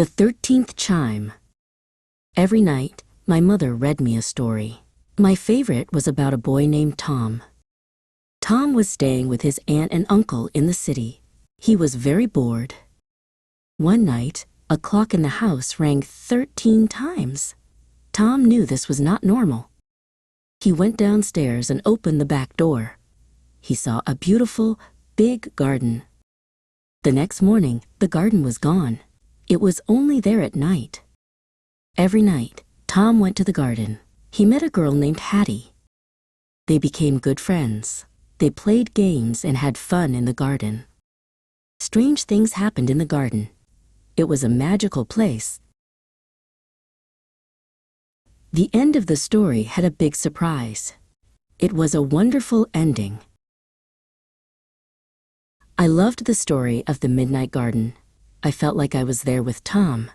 The 13th Chime. Every night, my mother read me a story. My favorite was about a boy named Tom. Tom was staying with his aunt and uncle in the city. He was very bored. One night, a clock in the house rang 13 times. Tom knew this was not normal. He went downstairs and opened the back door. He saw a beautiful, big garden. The next morning, the garden was gone. It was only there at night. Every night, Tom went to the garden. He met a girl named Hattie. They became good friends. They played games and had fun in the garden. Strange things happened in the garden. It was a magical place. The end of the story had a big surprise. It was a wonderful ending. I loved the story of the Midnight Garden. I felt like I was there with Tom.